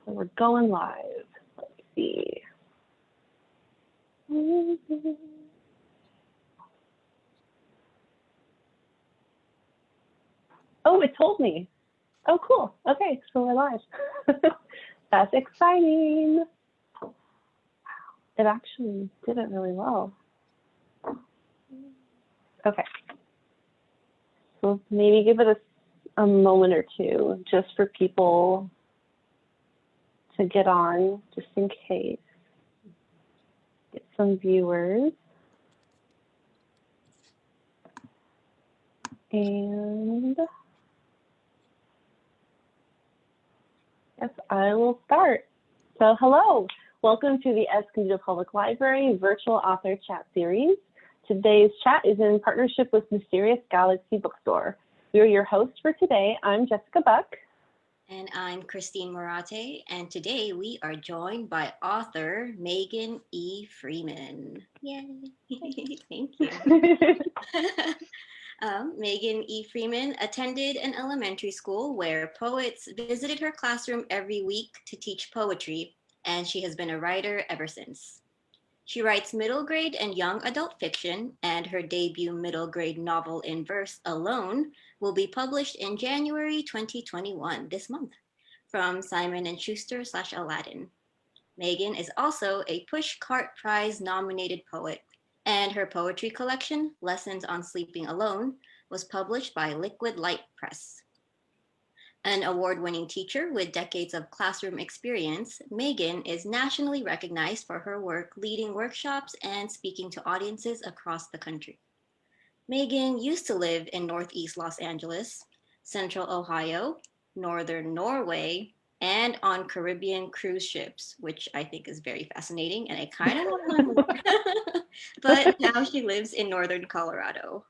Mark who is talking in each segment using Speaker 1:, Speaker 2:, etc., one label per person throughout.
Speaker 1: So we're going live. Let's see. Oh, it told me. Oh, cool. Okay, so we're live. That's exciting. Wow, it actually did it really well. Okay. So maybe give it a moment or two just for people to get on, just in case. Get some viewers. And yes, I will start. So hello, welcome to the Escondido Public Library Virtual Author Chat Series. Today's chat is in partnership with Mysterious Galaxy Bookstore. We are your hosts for today. I'm Jessica Buck.
Speaker 2: And I'm Christine Morate, and today we are joined by author Megan E. Freeman. Yay! Thank you. Megan E. Freeman attended an elementary school where poets visited her classroom every week to teach poetry, and she has been a writer ever since. She writes middle grade and young adult fiction, and her debut middle grade novel in verse, Alone, will be published in January 2021, this month, from Simon & Schuster / Aladdin. Megan is also a Push Cart Prize nominated poet, and her poetry collection, Lessons on Sleeping Alone, was published by Liquid Light Press. An award-winning teacher with decades of classroom experience, Megan is nationally recognized for her work leading workshops and speaking to audiences across the country. Megan used to live in Northeast Los Angeles, Central Ohio, Northern Norway, and on Caribbean cruise ships, which I think is very fascinating, and I kind of want to learn more. But now she lives in Northern Colorado.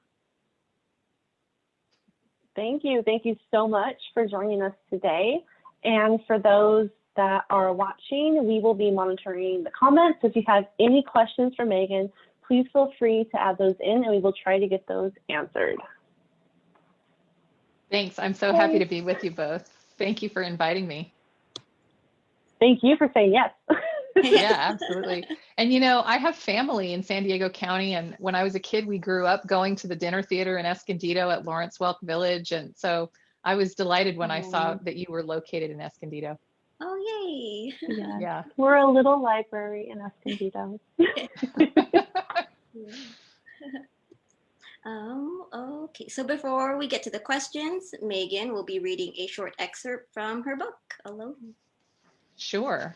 Speaker 1: Thank you. Thank you so much for joining us today. And for those that are watching, we will be monitoring the comments. If you have any questions for Megan, please feel free to add those in and we will try to get those answered.
Speaker 3: Thanks. I'm so happy to be with you both. Thank you for inviting me.
Speaker 1: Thank you for saying yes.
Speaker 3: Yeah, absolutely. And you know, I have family in San Diego County, and when I was a kid, we grew up going to the dinner theater in Escondido at Lawrence Welk Village, and so I was delighted when I saw that you were located in Escondido.
Speaker 2: Oh, yay.
Speaker 1: Yeah. We're a little library in Escondido.
Speaker 2: Okay, so before we get to the questions, Megan will be reading a short excerpt from her book, Alone.
Speaker 3: Sure.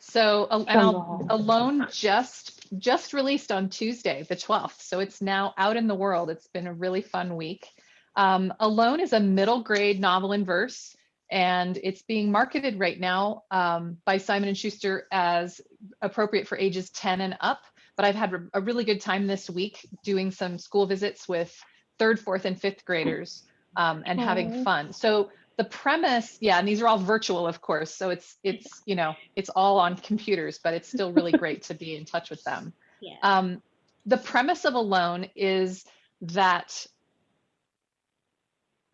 Speaker 3: So, Alone just released on Tuesday, the 12th. So it's now out in the world. It's been a really fun week. Alone is a middle grade novel in verse, and it's being marketed right now by Simon & Schuster as appropriate for ages 10 and up. But I've had a really good time this week doing some school visits with 3rd, 4th, and 5th graders and having fun. So the premise, yeah, and these are all virtual, of course. So it's you know, it's all on computers, but it's still really great to be in touch with them.
Speaker 2: Yeah.
Speaker 3: The premise of Alone is that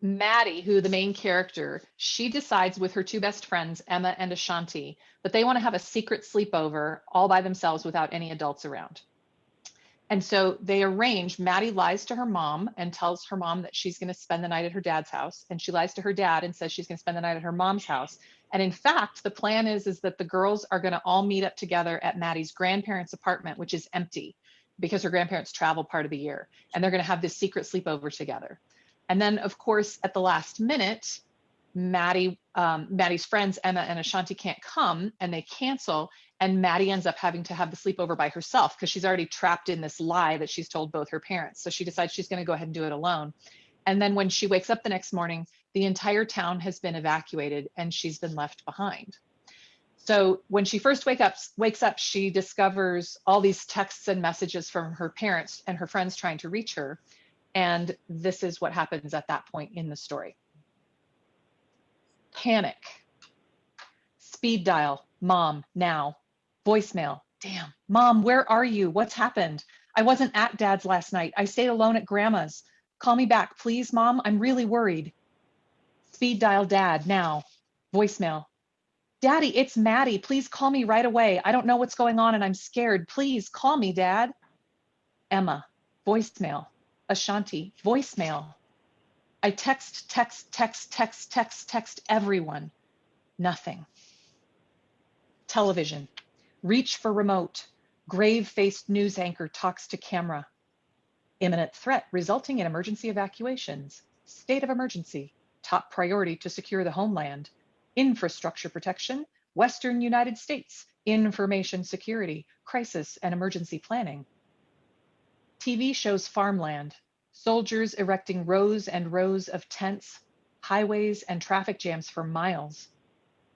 Speaker 3: Maddie, who the main character, she decides with her 2 best friends, Emma and Ashanti, that they want to have a secret sleepover all by themselves without any adults around. And so they arrange, Maddie lies to her mom and tells her mom that she's going to spend the night at her dad's house. And she lies to her dad and says she's going to spend the night at her mom's house. And in fact, the plan is that the girls are going to all meet up together at Maddie's grandparents' apartment, which is empty because her grandparents travel part of the year. And they're going to have this secret sleepover together. And then, of course, at the last minute, Maddie's friends, Emma and Ashanti, can't come and they cancel. And Maddie ends up having to have the sleepover by herself because she's already trapped in this lie that she's told both her parents. So she decides she's going to go ahead and do it alone. And then when she wakes up the next morning, the entire town has been evacuated and she's been left behind. So when she first wakes up, she discovers all these texts and messages from her parents and her friends trying to reach her. And this is what happens at that point in the story. Panic. Speed dial. Mom, now. Voicemail. Damn. Mom, where are you? What's happened? I wasn't at Dad's last night. I stayed alone at Grandma's. Call me back, please, Mom. I'm really worried. Speed dial Dad, now. Voicemail. Daddy, it's Maddie. Please call me right away. I don't know what's going on and I'm scared. Please call me, Dad. Emma, voicemail. Ashanti, voicemail. I text everyone. Nothing. Television. Reach for remote. Grave-faced news anchor talks to camera. Imminent threat resulting in emergency evacuations. State of emergency. Top priority to secure the homeland. Infrastructure protection. Western United States. Information security. Crisis and emergency planning. TV shows farmland. Soldiers erecting rows and rows of tents. Highways and traffic jams for miles.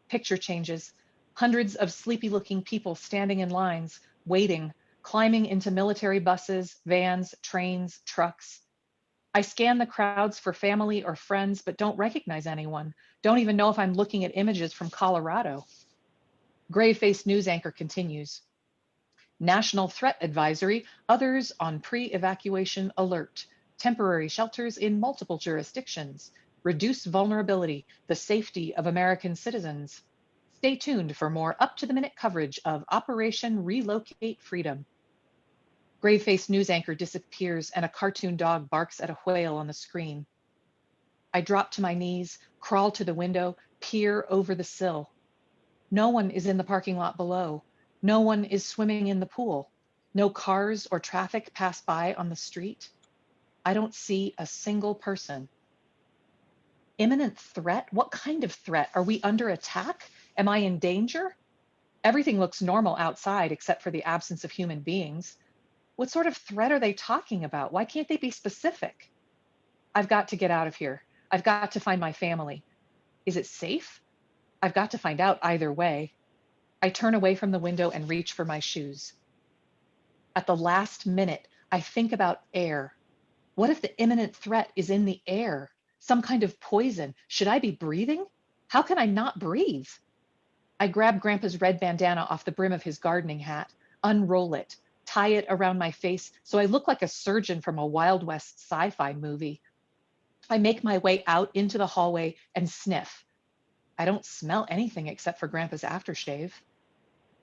Speaker 3: Picture changes. Hundreds of sleepy-looking people standing in lines, waiting, climbing into military buses, vans, trains, trucks. I scan the crowds for family or friends, but don't recognize anyone. Don't even know if I'm looking at images from Colorado. Gray-faced news anchor continues. National threat advisory, others on pre-evacuation alert. Temporary shelters in multiple jurisdictions. Reduce vulnerability, the safety of American citizens. Stay tuned for more up-to-the-minute coverage of Operation Relocate Freedom. Grave-faced news anchor disappears and a cartoon dog barks at a whale on the screen. I drop to my knees, crawl to the window, peer over the sill. No one is in the parking lot below. No one is swimming in the pool. No cars or traffic pass by on the street. I don't see a single person. Imminent threat? What kind of threat? Are we under attack? Am I in danger? Everything looks normal outside except for the absence of human beings. What sort of threat are they talking about? Why can't they be specific? I've got to get out of here. I've got to find my family. Is it safe? I've got to find out either way. I turn away from the window and reach for my shoes. At the last minute, I think about air. What if the imminent threat is in the air? Some kind of poison. Should I be breathing? How can I not breathe? I grab Grandpa's red bandana off the brim of his gardening hat, unroll it, tie it around my face so I look like a surgeon from a Wild West sci-fi movie. I make my way out into the hallway and sniff. I don't smell anything except for Grandpa's aftershave.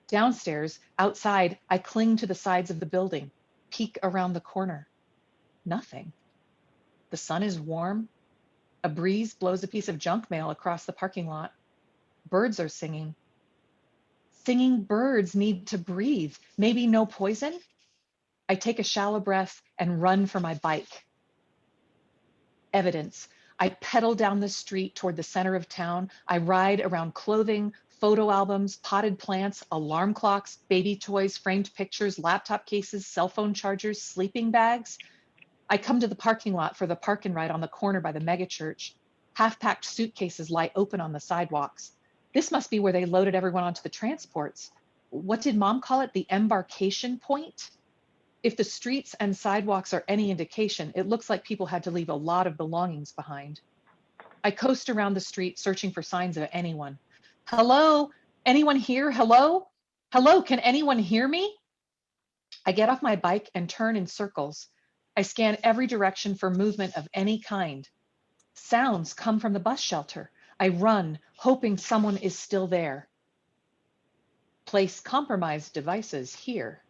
Speaker 3: Downstairs, outside, I cling to the sides of the building, peek around the corner. Nothing. The sun is warm. A breeze blows a piece of junk mail across the parking lot. Birds are singing. Singing birds need to breathe. Maybe no poison? I take a shallow breath and run for my bike. Evidence. I pedal down the street toward the center of town. I ride around clothing, photo albums, potted plants, alarm clocks, baby toys, framed pictures, laptop cases, cell phone chargers, sleeping bags. I come to the parking lot for the park and ride on the corner by the megachurch. Half-packed suitcases lie open on the sidewalks. This must be where they loaded everyone onto the transports. What did Mom call it? The embarkation point? If the streets and sidewalks are any indication, it looks like people had to leave a lot of belongings behind. I coast around the street searching for signs of anyone. Hello? Anyone here? Hello? Hello, can anyone hear me? I get off my bike and turn in circles. I scan every direction for movement of any kind. Sounds come from the bus shelter. I run, hoping someone is still there. Place compromised devices here.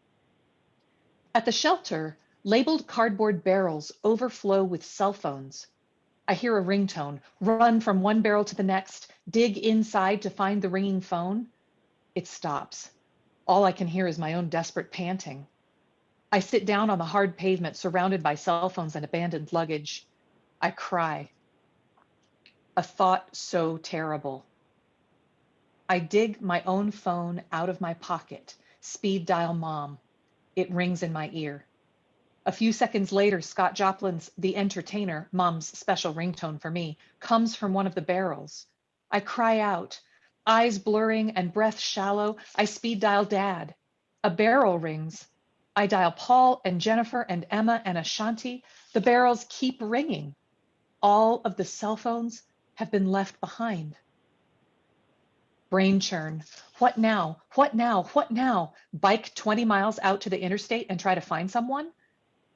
Speaker 3: At the shelter, labeled cardboard barrels overflow with cell phones. I hear a ringtone, run from one barrel to the next, dig inside to find the ringing phone. It stops. All I can hear is my own desperate panting. I sit down on the hard pavement surrounded by cell phones and abandoned luggage. I cry. A thought so terrible. I dig my own phone out of my pocket, speed dial Mom. It rings in my ear. A few seconds later, Scott Joplin's The Entertainer, Mom's special ringtone for me, comes from one of the barrels. I cry out. Eyes blurring and breath shallow, I speed dial Dad. A barrel rings. I dial Paul and Jennifer and Emma and Ashanti. The barrels keep ringing. All of the cell phones have been left behind. Brain churn. What now? What now? What now? Bike 20 miles out to the interstate and try to find someone?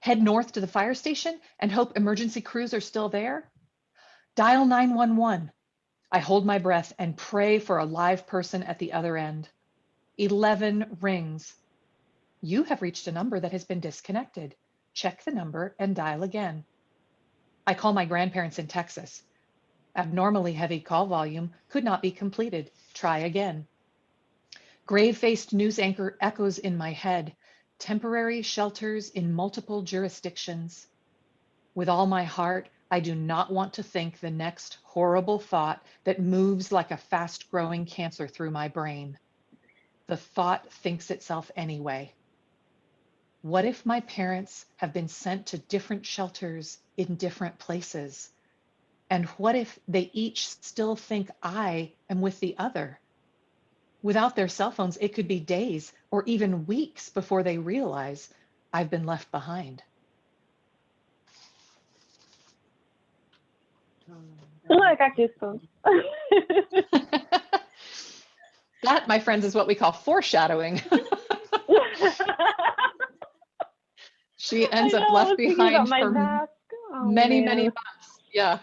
Speaker 3: Head north to the fire station and hope emergency crews are still there? Dial 911. I hold my breath and pray for a live person at the other end. 11 rings. You have reached a number that has been disconnected. Check the number and dial again. I call my grandparents in Texas. Abnormally heavy call volume could not be completed. Try again. Grave-faced news anchor echoes in my head. Temporary shelters in multiple jurisdictions. With all my heart, I do not want to think the next horrible thought that moves like a fast-growing cancer through my brain. The thought thinks itself anyway. What if my parents have been sent to different shelters in different places? And what if they each still think I am with the other? Without their cell phones, it could be days or even weeks before they realize I've been left behind.
Speaker 1: Oh, I got goosebumps.
Speaker 3: That, my friends, is what we call foreshadowing. She ends up left behind for many months. Yeah.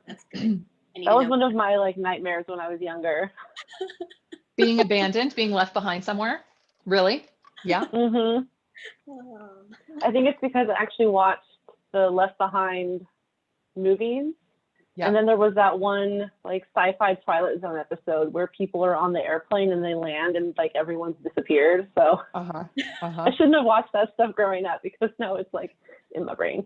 Speaker 2: That's good.
Speaker 1: That was one of my like nightmares when I was younger.
Speaker 3: Being abandoned, being left behind somewhere. Really? Yeah.
Speaker 1: I think it's because I actually watched the Left Behind movies.
Speaker 3: Yeah.
Speaker 1: And then there was that one like sci-fi Twilight Zone episode where people are on the airplane and they land and like everyone's disappeared. So I shouldn't have watched that stuff growing up because now it's like in my brain.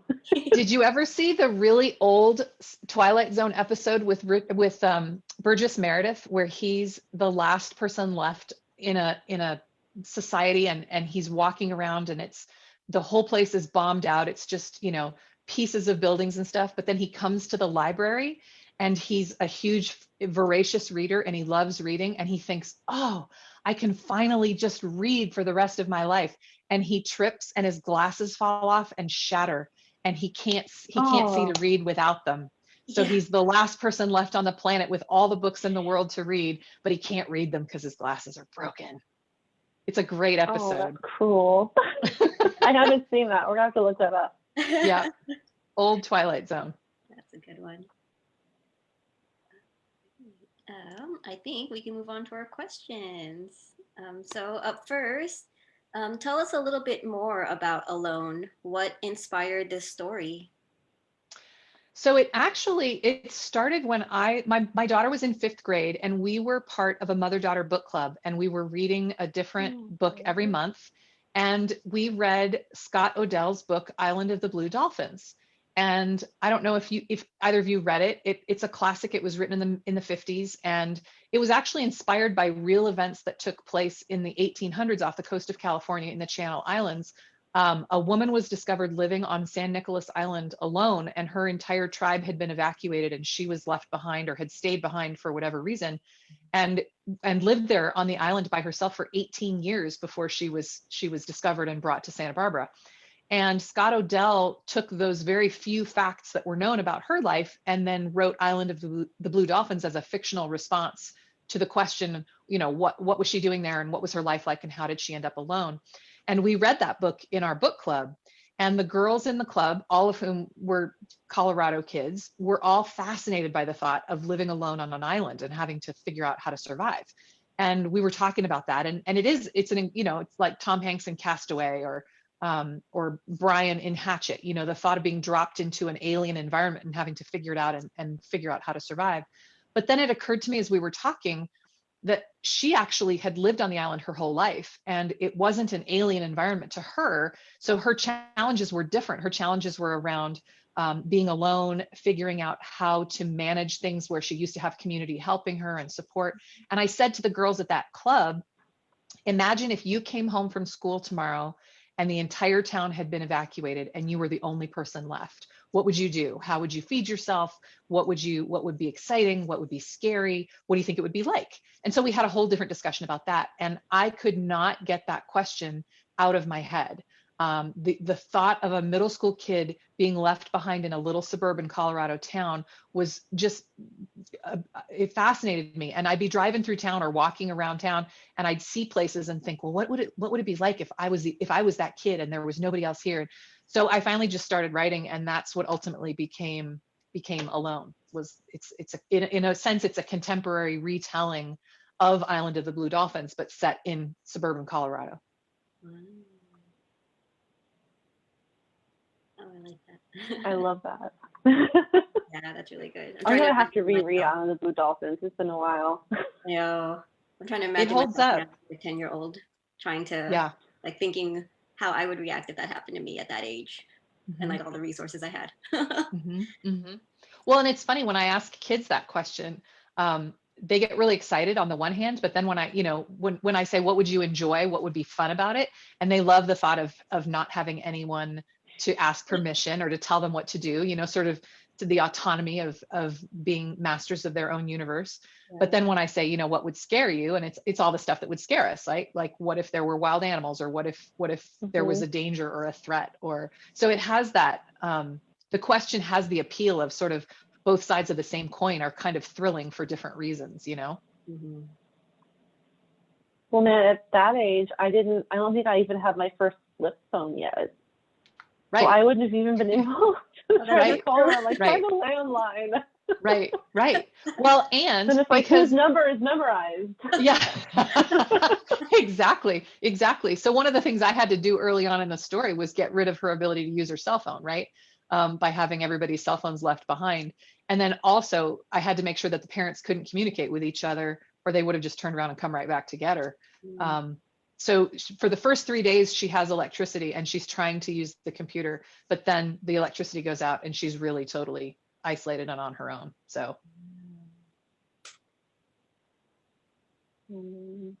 Speaker 3: Did you ever see the really old Twilight Zone episode with Burgess Meredith, where he's the last person left in a society and he's walking around and it's the whole place is bombed out. It's just, you know, pieces of buildings and stuff, but then he comes to the library and he's a huge voracious reader and he loves reading and he thinks, oh, I can finally just read for the rest of my life. And he trips and his glasses fall off and shatter and he can't see to read without them. So he's the last person left on the planet with all the books in the world to read, but he can't read them because his glasses are broken. It's a great episode.
Speaker 1: Oh, that's cool. I haven't seen that. We're gonna have to look that up.
Speaker 3: Yeah. Old Twilight Zone.
Speaker 2: That's a good one. I think we can move on to our questions. So up first, tell us a little bit more about Alone. What inspired this story?
Speaker 3: So it started when my daughter was in 5th grade and we were part of a mother-daughter book club and we were reading a different book every month. And we read Scott Odell's book, Island of the Blue Dolphins. And I don't know if either of you read it. It's a classic. It was written in the 50s, and it was actually inspired by real events that took place in the 1800s off the coast of California in the Channel Islands. A woman was discovered living on San Nicolas Island alone, and her entire tribe had been evacuated, and she was left behind or had stayed behind for whatever reason, and lived there on the island by herself for 18 years before she was discovered and brought to Santa Barbara. And Scott Odell took those very few facts that were known about her life and then wrote Island of the Blue Dolphins as a fictional response to the question, you know, what was she doing there and what was her life like and how did she end up alone? And we read that book in our book club, and the girls in the club, all of whom were Colorado kids, were all fascinated by the thought of living alone on an island and having to figure out how to survive. And we were talking about that, and it's like Tom Hanks in Castaway or Brian in Hatchet, you know, the thought of being dropped into an alien environment and having to figure it out and figure out how to survive. But then it occurred to me as we were talking that she actually had lived on the island her whole life, and it wasn't an alien environment to her. So her challenges were different. Her challenges were around being alone, figuring out how to manage things where she used to have community helping her and support. And I said to the girls at that club, imagine if you came home from school tomorrow and the entire town had been evacuated and you were the only person left. What would you do? How would you feed yourself? What would be exciting? What would be scary? What do you think it would be like? And so we had a whole different discussion about that. And I could not get that question out of my head. The thought of a middle school kid being left behind in a little suburban Colorado town was just, it fascinated me. And I'd be driving through town or walking around town and I'd see places and think, well, what would it be like if I was that kid and there was nobody else here? So I finally just started writing, and that's what ultimately became became alone. In a sense, it's a contemporary retelling of Island of the Blue Dolphins, but set in suburban Colorado.
Speaker 2: Wow. Oh, I like that.
Speaker 1: I love that.
Speaker 2: Yeah, that's really good.
Speaker 1: I'm gonna have to
Speaker 2: imagine
Speaker 1: reread
Speaker 2: myself.
Speaker 1: On the Blue Dolphins. It's been a while.
Speaker 2: Yeah, I'm trying to
Speaker 3: It
Speaker 2: imagine
Speaker 3: holds
Speaker 2: myself
Speaker 3: up.
Speaker 2: now, as a 10-year-old, trying to
Speaker 3: Yeah.
Speaker 2: like thinking how I would react if that happened to me at that age, and
Speaker 3: Mhm.
Speaker 2: like all the resources I had.
Speaker 3: Mm-hmm, mm-hmm. Well, and it's funny when I ask kids that question, they get really excited on the one hand, but then when when I say, what would you enjoy? What would be fun about it? And they love the thought of not having anyone to ask permission or to tell them what to do, sort of to the autonomy of being masters of their own universe. But then when I say, what would scare you? And it's all the stuff that would scare us, right? Like what if there were wild animals, or what if there was a danger or a threat, or so it has that the question has the appeal of sort of both sides of the same coin are kind of thrilling for different reasons,
Speaker 2: Mm-hmm.
Speaker 1: Well, man, at that age, I don't think I even had my first flip phone yet.
Speaker 3: Right.
Speaker 1: So I wouldn't have even been able to try to call her, like, try the landline.
Speaker 3: Right. Well, and
Speaker 1: it's like,
Speaker 3: because
Speaker 1: whose number is memorized?
Speaker 3: Yeah, exactly. So one of the things I had to do early on in the story was get rid of her ability to use her cell phone, right? By having everybody's cell phones left behind. And then also I had to make sure that the parents couldn't communicate with each other, or they would have just turned around and come right back to get her. So for the first 3 days, she has electricity and she's trying to use the computer, but then the electricity goes out and she's really totally isolated and on her own. So.
Speaker 1: I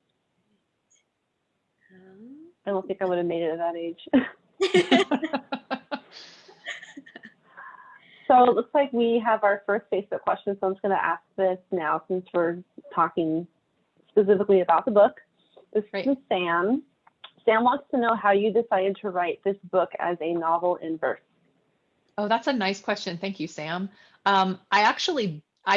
Speaker 1: don't think I would have made it at that age. So it looks like we have our first Facebook question, so I'm just going to ask this now since we're talking specifically about the book. This is from Sam. Sam wants to know how you decided to write this book as a novel in verse.
Speaker 3: Oh, that's a nice question. Thank you, Sam. I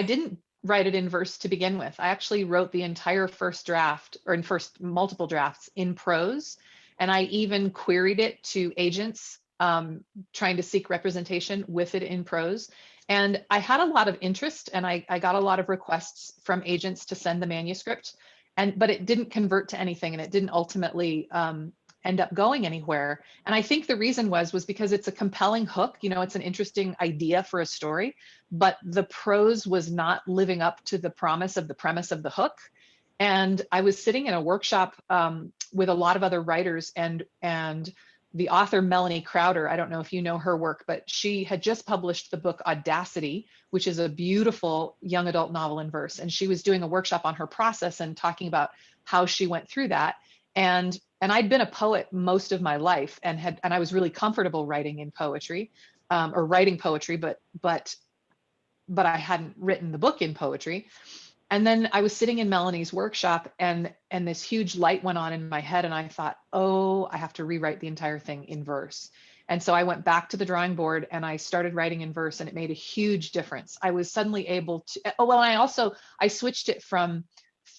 Speaker 3: didn't write it in verse to begin with. I actually wrote the entire first draft, or in first multiple drafts, in prose. And I even queried it to agents trying to seek representation with it in prose. And I had a lot of interest, and I got a lot of requests from agents to send the manuscript, but it didn't convert to anything, and it didn't ultimately end up going anywhere. And I think the reason was because it's a compelling hook. It's an interesting idea for a story, but the prose was not living up to the promise of the premise of the hook. And I was sitting in a workshop with a lot of other writers, and the author, Melanie Crowder, I don't know if you know her work, but she had just published the book Audacity, which is a beautiful young adult novel in verse. And she was doing a workshop on her process and talking about how she went through that. And I'd been a poet most of my life, and I was really comfortable writing in poetry, or writing poetry, but I hadn't written the book in poetry. And then I was sitting in Melanie's workshop, and this huge light went on in my head, and I thought, oh, I have to rewrite the entire thing in verse. And so I went back to the drawing board and I started writing in verse, and it made a huge difference. I was suddenly able to, I switched it from,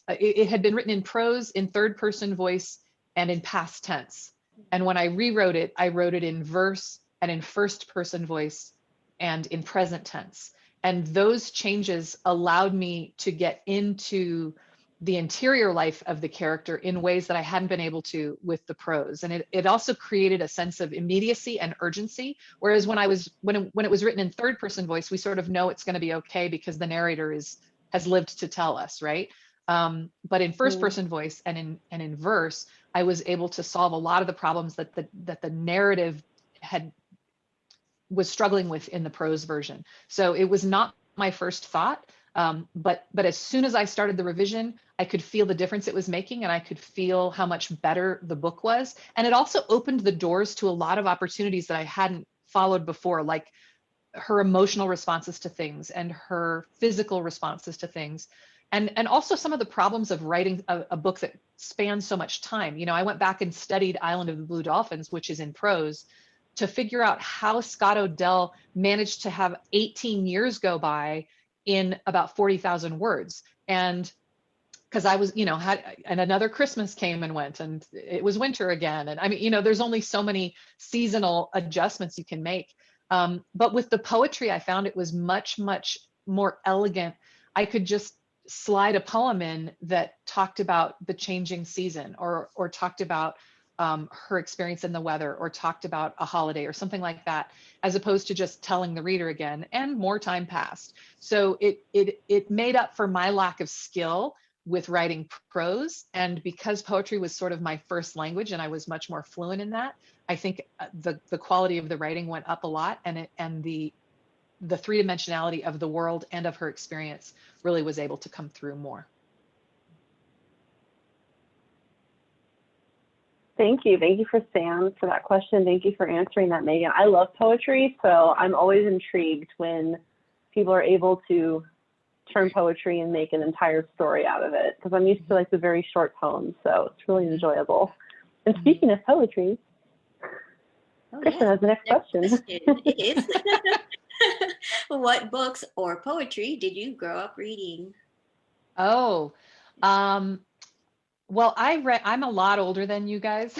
Speaker 3: it had been written in prose, in third person voice, and in past tense. And when I rewrote it, I wrote it in verse and in first person voice and in present tense. And those changes allowed me to get into the interior life of the character in ways that I hadn't been able to with the prose. And it also created a sense of immediacy and urgency. Whereas when it was written in third person voice, we sort of know it's going to be okay because the narrator has lived to tell us, right? But in first person voice and in verse, I was able to solve a lot of the problems that the narrative was struggling with in the prose version. So it was not my first thought, but as soon as I started the revision, I could feel the difference it was making, and I could feel how much better the book was. And it also opened the doors to a lot of opportunities that I hadn't followed before, like her emotional responses to things and her physical responses to things. And also some of the problems of writing a book that spans so much time. I went back and studied Island of the Blue Dolphins, which is in prose, to figure out how Scott Odell managed to have 18 years go by in about 40,000 words. And because I was, and another Christmas came and went, and it was winter again. And I mean, there's only so many seasonal adjustments you can make. But with the poetry, I found it was much, much more elegant. I could just slide a poem in that talked about the changing season, or talked about her experience in the weather, or talked about a holiday or something like that, as opposed to just telling the reader again, and more time passed. So it made up for my lack of skill with writing prose. And because poetry was sort of my first language and I was much more fluent in that, I think the quality of the writing went up a lot, and the three-dimensionality of the world and of her experience really was able to come through more.
Speaker 1: Thank you. Thank you for Sam for that question. Thank you for answering that, Megan. I love poetry, so I'm always intrigued when people are able to turn poetry and make an entire story out of it, because I'm used to like the very short poems, so it's really enjoyable. And speaking of poetry, Kristen has the next question.
Speaker 2: It is. What books or poetry did you grow up reading?
Speaker 3: Oh, well, I'm a lot older than you guys.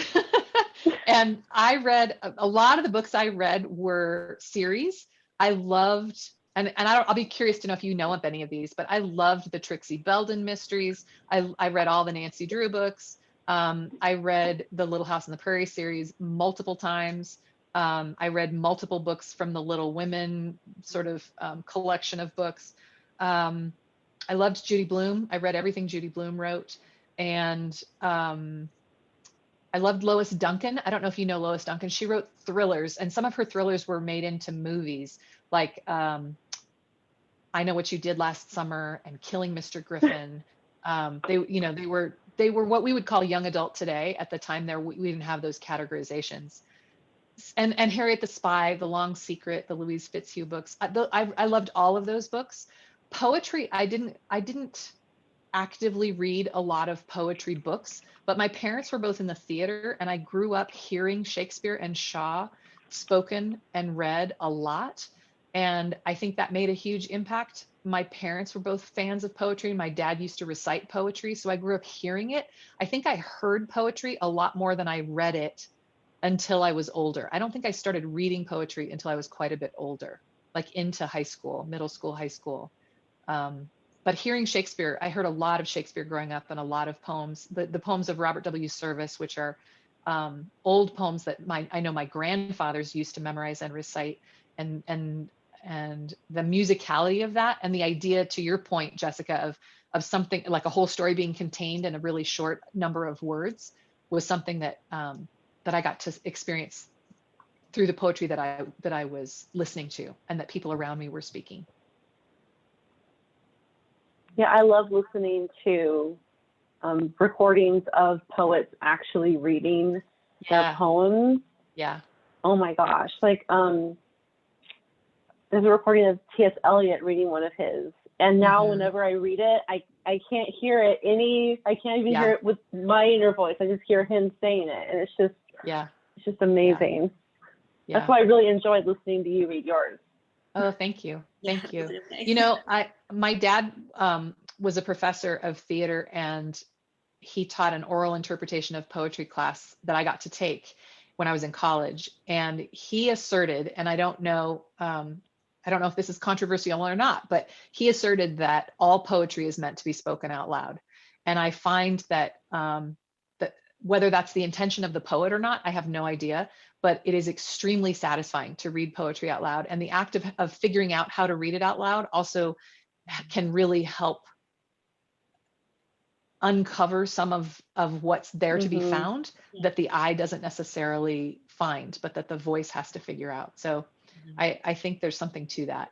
Speaker 3: And I read a lot of the books I read were series. I loved, and I'll be curious to know if you know of any of these, but I loved the Trixie Belden mysteries. I read all the Nancy Drew books. I read the Little House on the Prairie series multiple times. I read multiple books from the Little Women sort of collection of books. I loved Judy Blume. I read everything Judy Blume wrote. And I loved Lois Duncan. I don't know if you know Lois Duncan. She wrote thrillers, and some of her thrillers were made into movies, like I Know What You Did Last Summer and Killing Mr. Griffin. They were what we would call young adult today. At the time, we didn't have those categorizations. And Harriet the Spy, The Long Secret, the Louise Fitzhugh books. I loved all of those books. Poetry, I didn't actively read a lot of poetry books, but my parents were both in the theater, and I grew up hearing Shakespeare and Shaw spoken and read a lot. And I think that made a huge impact. My parents were both fans of poetry. My dad used to recite poetry, so I grew up hearing it. I think I heard poetry a lot more than I read it until I was older. I don't think I started reading poetry until I was quite a bit older, like into high school, middle school, high school. But hearing Shakespeare, I heard a lot of Shakespeare growing up, and a lot of poems, the poems of Robert W. Service, which are old poems that I know my grandfathers used to memorize and recite, and the musicality of that, and the idea, to your point, Jessica, of something like a whole story being contained in a really short number of words, was something that that I got to experience through the poetry that I was listening to, and that people around me were speaking.
Speaker 1: Yeah, I love listening to recordings of poets actually reading their poems.
Speaker 3: Yeah.
Speaker 1: Oh my gosh. Like, there's a recording of T.S. Eliot reading one of his. And now whenever I read it, I can't hear it I can't even hear it with my inner voice. I just hear him saying it. And it's just amazing. Yeah. That's why I really enjoyed listening to you read yours.
Speaker 3: Oh, thank you. Thank you. You know, my dad was a professor of theater, and he taught an oral interpretation of poetry class that I got to take when I was in college. And he asserted, and I don't know if this is controversial or not, but he asserted that all poetry is meant to be spoken out loud. And I find that that whether that's the intention of the poet or not, I have no idea, but it is extremely satisfying to read poetry out loud. And the act of figuring out how to read it out loud also can really help uncover some of what's there to be found that the eye doesn't necessarily find, but that the voice has to figure out. So I think there's something to that.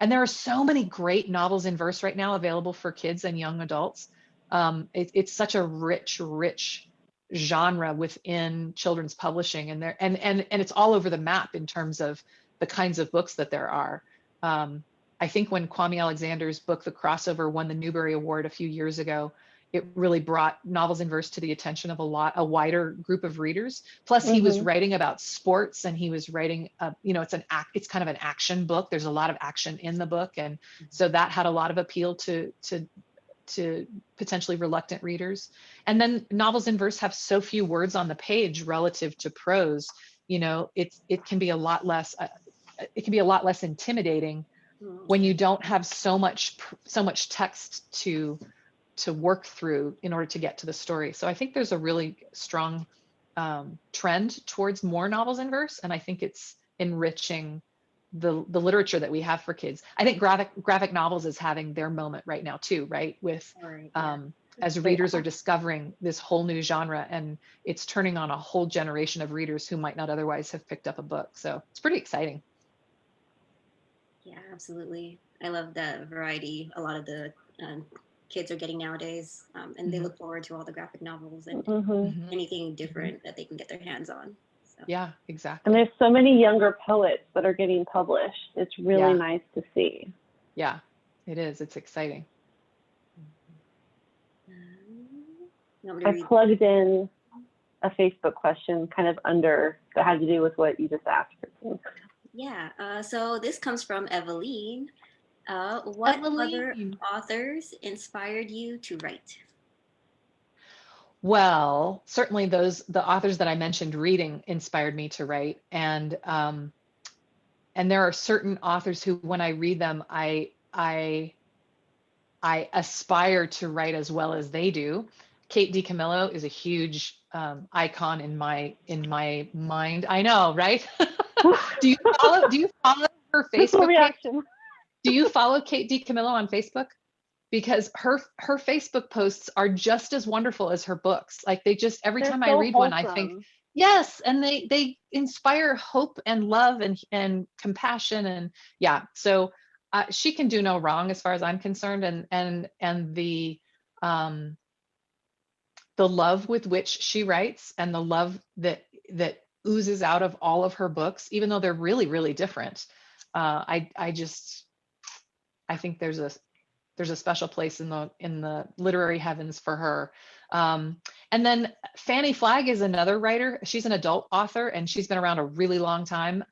Speaker 3: And there are so many great novels in verse right now available for kids and young adults. It's such a rich genre within children's publishing, and it's all over the map in terms of the kinds of books that there are. I think when Kwame Alexander's book, The Crossover, won the Newbery Award a few years ago, it really brought novels in verse to the attention of a wider group of readers. Plus, he was writing about sports, and he was writing, it's kind of an action book. There's a lot of action in the book, and so that had a lot of appeal to potentially reluctant readers. And then novels in verse have so few words on the page relative to prose. You know, it can be a lot less. it can be a lot less intimidating when you don't have so much text to work through in order to get to the story. So I think there's a really strong trend towards more novels in verse, and I think it's enriching the literature that we have for kids. I think graphic novels is having their moment right now too, right? With as readers are discovering this whole new genre, and it's turning on a whole generation of readers who might not otherwise have picked up a book. So it's pretty exciting.
Speaker 2: Yeah, absolutely. I love the variety a lot of the kids are getting nowadays, and they look forward to all the graphic novels and anything different that they can get their hands on. So.
Speaker 3: Yeah, exactly.
Speaker 1: And there's so many younger poets that are getting published. It's really nice to see.
Speaker 3: Yeah, it is. It's exciting.
Speaker 1: I plugged in a Facebook question kind of under that had to do with what you just asked.
Speaker 2: Yeah, so this comes from Eveline. What other authors inspired you to write?
Speaker 3: Well, certainly the authors that I mentioned reading inspired me to write. And there are certain authors who, when I read them, I aspire to write as well as they do. Kate DiCamillo is a huge icon in my mind. I know, right? Do you follow her Facebook page? Do you follow Kate DiCamillo on Facebook? Because her Facebook posts are just as wonderful as her books. Like every time I read one, I think, yes, and they inspire hope and love and compassion, and yeah. So she can do no wrong as far as I'm concerned, and the love with which she writes and the love that oozes out of all of her books, even though they're really, really different. I think there's a special place in the literary heavens for her. And then Fanny Flagg is another writer. She's an adult author, and she's been around a really long time.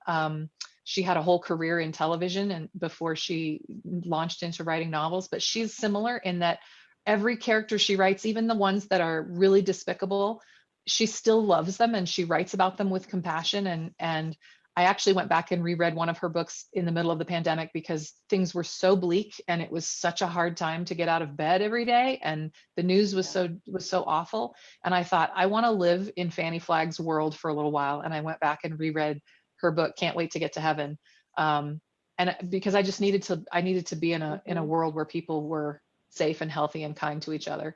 Speaker 3: She had a whole career in television and before she launched into writing novels, but she's similar in that every character she writes, even the ones that are really despicable, she still loves them and she writes about them with compassion. And I actually went back and reread one of her books in the middle of the pandemic because things were so bleak and it was such a hard time to get out of bed every day, and the news was so awful. And I thought, I want to live in Fanny Flagg's world for a little while. And I went back and reread her book, Can't Wait to Get to Heaven. And because I just needed to be in a world where people were safe and healthy and kind to each other.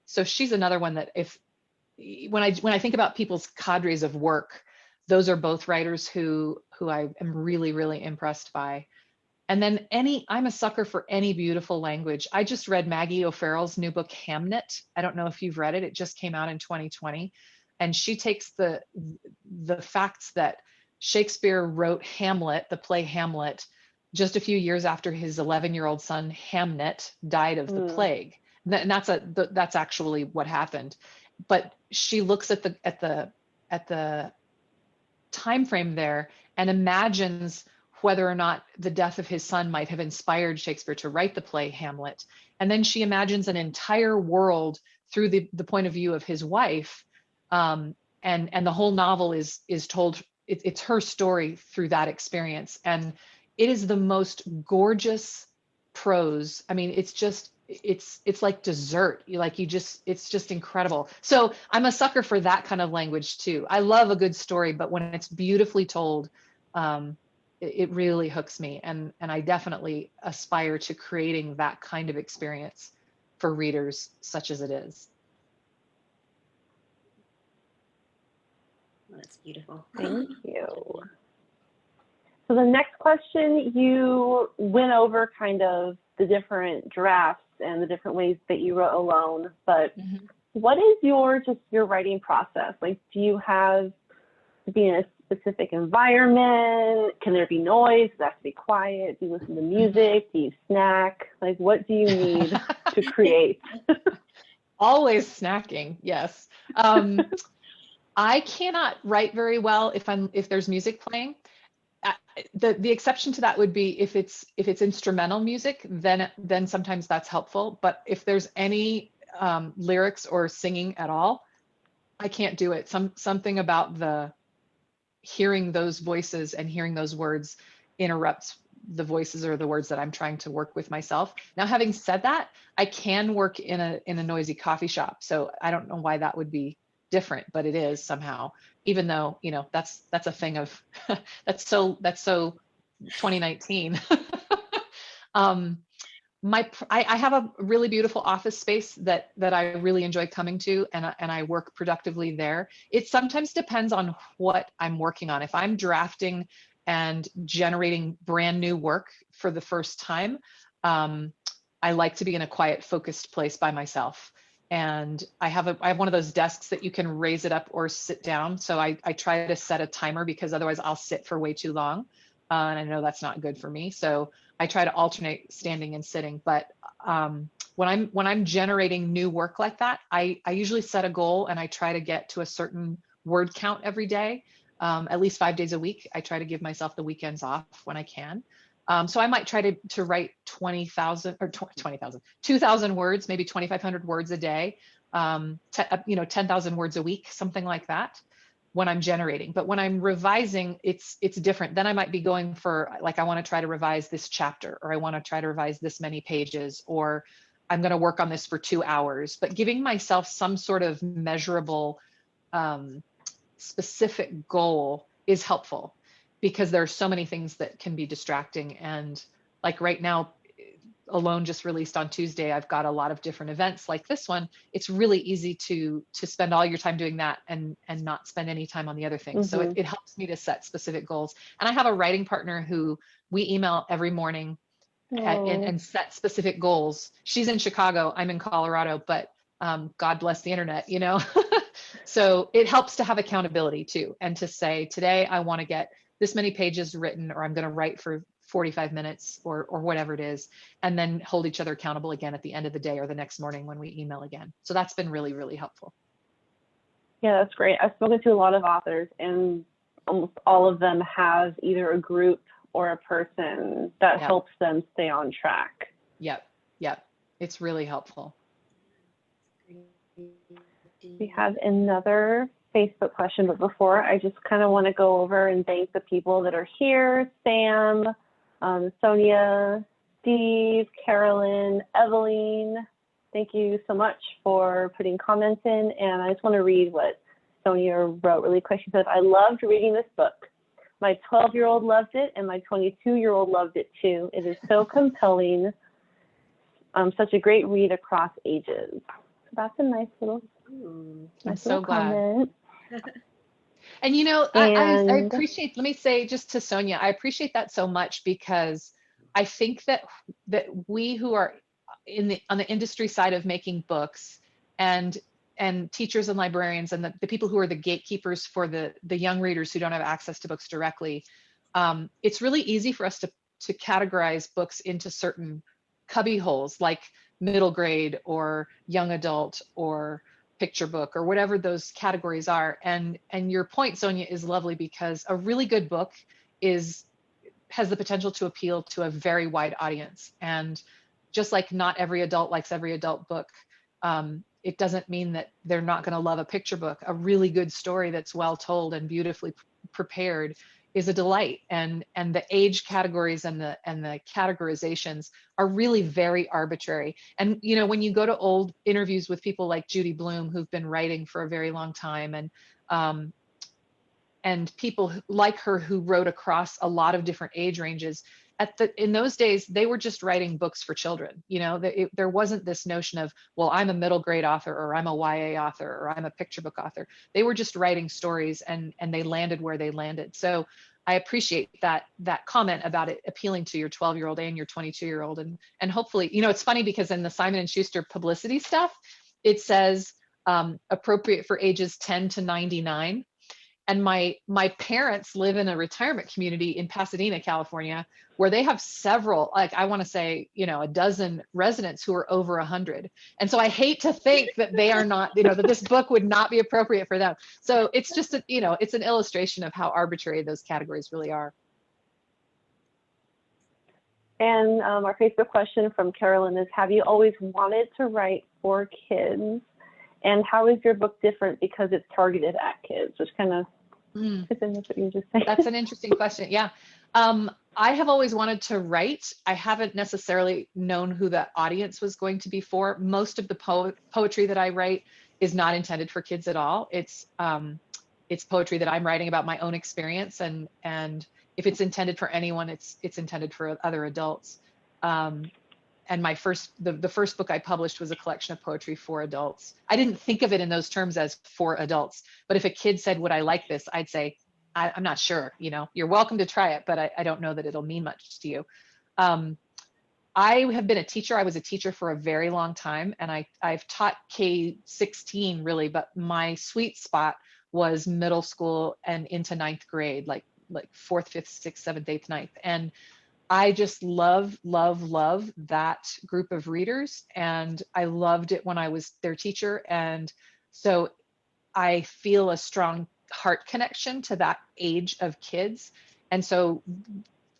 Speaker 3: So she's another one that when I think about people's cadres of work, those are both writers who I am really, really impressed by. And then I'm a sucker for any beautiful language. I just read Maggie O'Farrell's new book, Hamnet. I don't know if you've read it. It just came out in 2020. And she takes the facts that Shakespeare wrote Hamlet, the play Hamlet, just a few years after his 11-year-old son, Hamnet, died of the plague. And that's actually what happened. But she looks at the time frame there and imagines whether or not the death of his son might have inspired Shakespeare to write the play Hamlet. And then she imagines an entire world through the point of view of his wife. And the whole novel is told, it's her story through that experience. And it is the most gorgeous prose. I mean, it's like dessert. It's just incredible. So I'm a sucker for that kind of language too. I love a good story, but when it's beautifully told, it really hooks me. And I definitely aspire to creating that kind of experience for readers such as it is.
Speaker 2: Well, that's beautiful.
Speaker 1: Thank you. So the next question, you went over kind of the different drafts and the different ways that you wrote alone, but what is your writing process? Like, do you have to be in a specific environment? Can there be noise? Does it have to be quiet? Do you listen to music? Do you snack? Like, what do you need to create?
Speaker 3: Always snacking, yes. I cannot write very well if there's music playing. The exception to that would be if it's instrumental music, then sometimes that's helpful. But if there's any lyrics or singing at all, I can't do it. Something about hearing those voices and hearing those words interrupts the voices or the words that I'm trying to work with myself. Now, having said that, I can work in a noisy coffee shop. So I don't know why that would be different, but it is somehow, even though, you know, that's a thing of, that's so 2019. um, I have a really beautiful office space that I really enjoy coming to, and I work productively there. It sometimes depends on what I'm working on. If I'm drafting and generating brand new work for the first time, I like to be in a quiet, focused place by myself. And I have one of those desks that you can raise it up or sit down. So I try to set a timer, because otherwise I'll sit for way too long. And I know that's not good for me. So I try to alternate standing and sitting. But when I'm generating new work like that, I usually set a goal, and I try to get to a certain word count every day, at least 5 days a week. I try to give myself the weekends off when I can. So I might try to write 2,000 words, maybe 2,500 words a day, 10,000 words a week, something like that, when I'm generating. But when I'm revising, it's different. Then I might be going for, like, I want to try to revise this chapter, or I want to try to revise this many pages, or I'm going to work on this for 2 hours. But giving myself some sort of measurable, specific goal is helpful, because there are so many things that can be distracting. And like right now, Alone just released on Tuesday, I've got a lot of different events like this one. It's really easy to spend all your time doing that and not spend any time on the other things. So it helps me to set specific goals. And I have a writing partner who we email every morning and set specific goals. She's in Chicago, I'm in Colorado, but God bless the internet, you know? So it helps to have accountability too, and to say, today I want to get this many pages written, or I'm going to write for 45 minutes or whatever it is, and then hold each other accountable again at the end of the day or the next morning when we email again. So that's been really, really helpful.
Speaker 1: Yeah, that's great. I've spoken to a lot of authors, and almost all of them have either a group or a person that helps them stay on track.
Speaker 3: Yep. It's really helpful.
Speaker 1: We have another Facebook question, but before, I just kind of want to go over and thank the people that are here: Sam, Sonia, Steve, Carolyn, Evelyn. Thank you so much for putting comments in. And I just want to read what Sonia wrote really quick. She said, I loved reading this book. My 12-year-old loved it, and my 22-year-old loved it too. It is so compelling. Such a great read across ages. So that's a nice little, comment.
Speaker 3: And you know, I appreciate, let me say just to Sonia, I appreciate that so much, because I think that we who are on the industry side of making books, and teachers and librarians, and the people who are the gatekeepers for the young readers who don't have access to books directly, it's really easy for us to categorize books into certain cubby holes, like middle grade or young adult or picture book or whatever those categories are. And your point, Sonia, is lovely, because a really good book has the potential to appeal to a very wide audience. And just like not every adult likes every adult book, it doesn't mean that they're not going to love a picture book. A really good story that's well told and beautifully prepared is a delight. And the age categories and the categorizations are really very arbitrary. And you know, when you go to old interviews with people like Judy Blume, who've been writing for a very long time, and people like her who wrote across a lot of different age ranges, in those days, they were just writing books for children. You know, there wasn't this notion of, well, I'm a middle grade author, or I'm a YA author, or I'm a picture book author. They were just writing stories, and they landed where they landed. So I appreciate that comment about it appealing to your 12-year-old and your 22-year-old. And hopefully, you know, it's funny because in the Simon & Schuster publicity stuff, it says appropriate for ages 10 to 99. And my parents live in a retirement community in Pasadena, California, where they have several, like I want to say, you know, a dozen residents who are over 100. And so I hate to think that they are not, you know, that this book would not be appropriate for them. So it's just, you know, it's an illustration of how arbitrary those categories really are.
Speaker 1: And our Facebook question from Carolyn is, have you always wanted to write for kids? And how is your book different because it's targeted at kids? Which kind of
Speaker 3: Mm.
Speaker 1: Because that's what you were just saying.
Speaker 3: That's an interesting question. Yeah. I have always wanted to write. I haven't necessarily known who the audience was going to be for. Most of the poetry that I write is not intended for kids at all. It's poetry that I'm writing about my own experience, and if it's intended for anyone, it's intended for other adults. And the first book I published was a collection of poetry for adults. I didn't think of it in those terms as for adults, but if a kid said, would I like this? I'd say, I'm not sure, you're welcome to try it, but I don't know that it'll mean much to you. I have been a teacher. I was a teacher for a very long time, and I've taught K-16 really, but my sweet spot was middle school and into ninth grade, like fourth, fifth, sixth, seventh, eighth, ninth. And I just love that group of readers. And I loved it when I was their teacher. And so I feel a strong heart connection to that age of kids. And so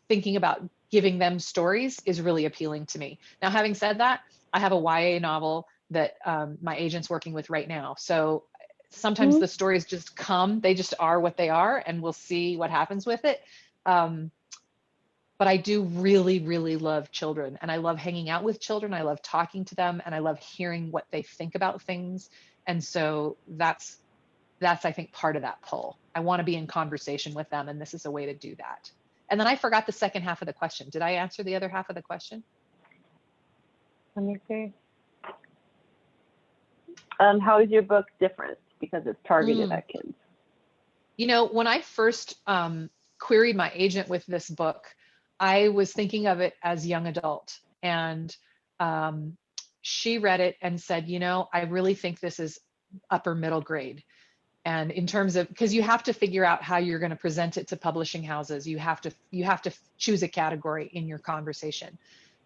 Speaker 3: thinking about giving them stories is really appealing to me. Now, having said that, I have a YA novel that my agent's working with right now. So sometimes the stories just come, they just are what they are, and we'll see what happens with it. But I do really, really love children, and I love hanging out with children. I love talking to them, and I love hearing what they think about things. And so that's I think part of that pull. I want to be in conversation with them, and this is a way to do that. And then I forgot the second half of the question. Did I answer the other half of the question?
Speaker 1: Let me see. How is your book different because it's targeted at kids?
Speaker 3: When I first queried my agent with this book, I was thinking of it as young adult, and she read it and said, I really think this is upper middle grade. And in terms of, because you have to figure out how you're going to present it to publishing houses, you have to choose a category in your conversation.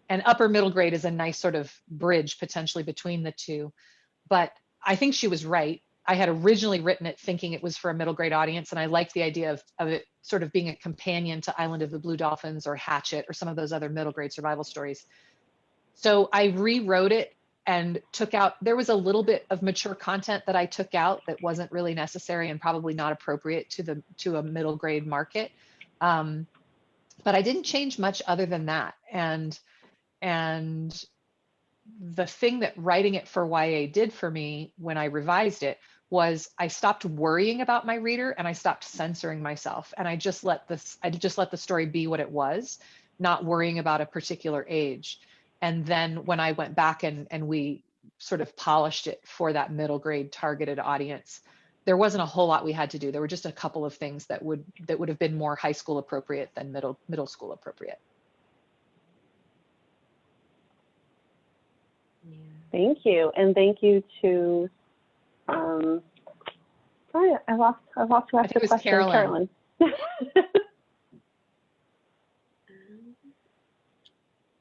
Speaker 3: And upper middle grade is a nice sort of bridge potentially between the two. But I think she was right. I had originally written it thinking it was for a middle grade audience, and I liked the idea of it sort of being a companion to Island of the Blue Dolphins or Hatchet or some of those other middle grade survival stories. So I rewrote it and took out, there was a little bit of mature content that I took out that wasn't really necessary and probably not appropriate to a middle grade market. But I didn't change much other than that. And the thing that writing it for YA did for me when I revised it was I stopped worrying about my reader, and I stopped censoring myself. And I just let the story be what it was, not worrying about a particular age. And then when I went back and we sort of polished it for that middle grade targeted audience, there wasn't a whole lot we had to do. There were just a couple of things that would have been more high school appropriate than middle school appropriate.
Speaker 2: Yeah.
Speaker 1: Thank you, and thank you to sorry, I lost who asked the question.
Speaker 3: Carolyn.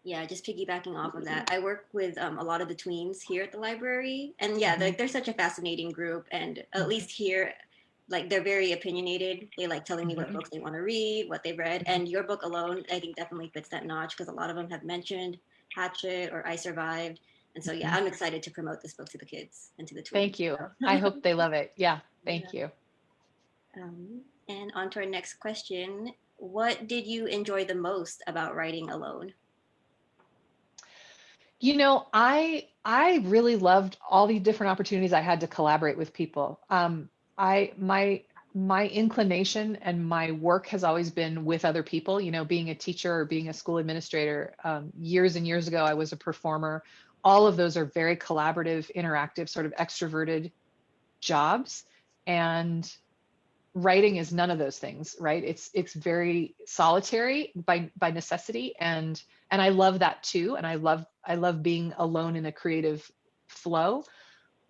Speaker 2: Yeah, just piggybacking off of that, I work with a lot of the tweens here at the library, and yeah, they're such a fascinating group, and at least here, like, they're very opinionated. They like telling me what books they want to read, what they've read, and your book alone, I think, definitely fits that notch, because a lot of them have mentioned Hatchet or I Survived. And so, yeah, I'm excited to promote this book to the kids and to the tweens.
Speaker 3: Thank you. I hope they love it. Yeah, thank you.
Speaker 2: And on to our next question. What did you enjoy the most about writing alone?
Speaker 3: I really loved all the different opportunities I had to collaborate with people. My inclination and my work has always been with other people, being a teacher or being a school administrator. Years and years ago, I was a performer. All of those are very collaborative, interactive, sort of extroverted jobs. And writing is none of those things, right? It's very solitary by necessity. And I love that too. And I love being alone in a creative flow.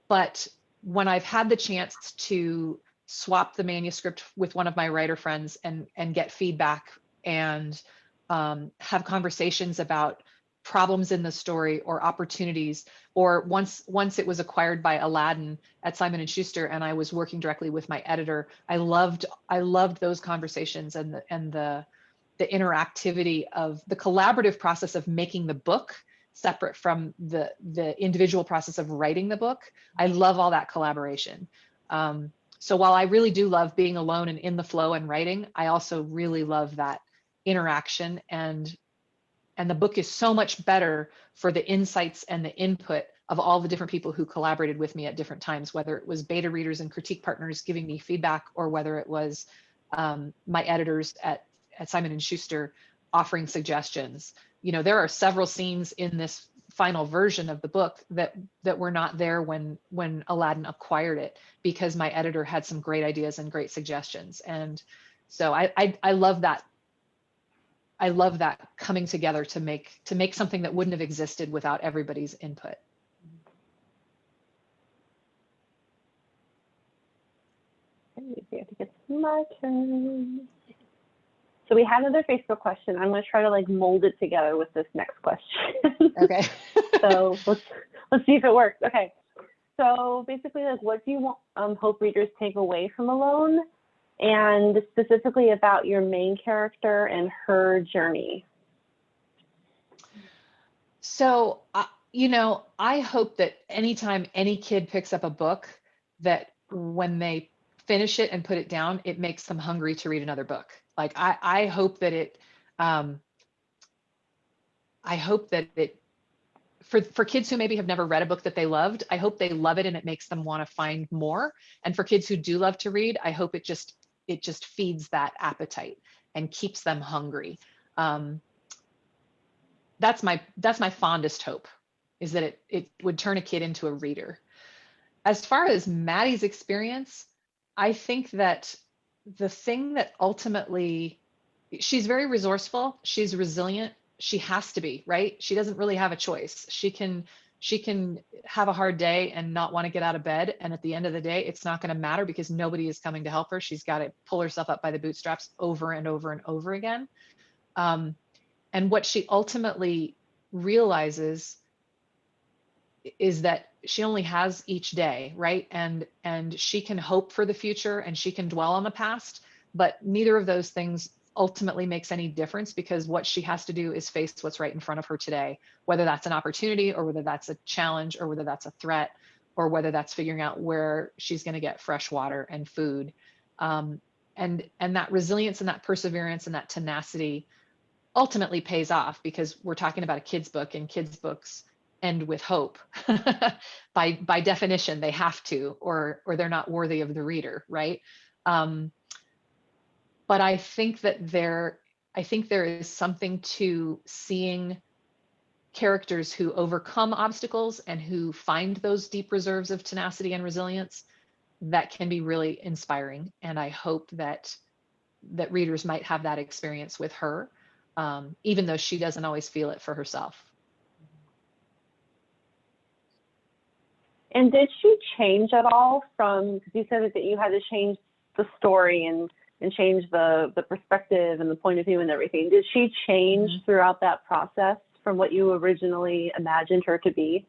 Speaker 3: But when I've had the chance to swap the manuscript with one of my writer friends and get feedback and have conversations about problems in the story or opportunities, or once it was acquired by Aladdin at Simon & Schuster and I was working directly with my editor, I loved those conversations and the interactivity of the collaborative process of making the book separate from the individual process of writing the book. I love all that collaboration. So while I really do love being alone and in the flow and writing, I also really love that interaction, and the book is so much better for the insights and the input of all the different people who collaborated with me at different times, whether it was beta readers and critique partners giving me feedback, or whether it was my editors at Simon & Schuster offering suggestions. You know, there are several scenes in this final version of the book that were not there when Aladdin acquired it, because my editor had some great ideas and great suggestions. And so I love that. I love that coming together to make something that wouldn't have existed without everybody's input.
Speaker 1: We have to get my turn. So we had another Facebook question. I'm going to try to like mold it together with this next question.
Speaker 3: Okay.
Speaker 1: So let's see if it works. Okay. So basically, like, what do you want, hope readers take away from Alone, and specifically about your main character and her journey?
Speaker 3: So, you know, I hope that anytime any kid picks up a book, that when they finish it and put it down, it makes them hungry to read another book. Like, I hope that it, for kids who maybe have never read a book that they loved, I hope they love it and it makes them want to find more. And for kids who do love to read, I hope it just feeds that appetite and keeps them hungry. That's my fondest hope, is that it would turn a kid into a reader. As far as Maddie's experience, I think that the thing that ultimately, she's very resourceful, she's resilient, she has to be, right? She doesn't really have a choice. She can have a hard day and not want to get out of bed, and at the end of the day, it's not going to matter because nobody is coming to help her. She's got to pull herself up by the bootstraps over and over and over again. And what she ultimately realizes is that she only has each day, right? And she can hope for the future and she can dwell on the past, but neither of those things ultimately makes any difference, because what she has to do is face what's right in front of her today, whether that's an opportunity or whether that's a challenge or whether that's a threat or whether that's figuring out where she's going to get fresh water and food. And that resilience and that perseverance and that tenacity ultimately pays off, because we're talking about a kid's book, and kids' books end with hope. by definition, they have to, or they're not worthy of the reader, right? But I think there is something to seeing characters who overcome obstacles and who find those deep reserves of tenacity and resilience that can be really inspiring. And I hope that readers might have that experience with her, even though she doesn't always feel it for herself.
Speaker 1: And did she change at all from, because you said that you had to change the story and change the perspective and the point of view and everything. Did she change throughout that process from what you originally imagined her to be?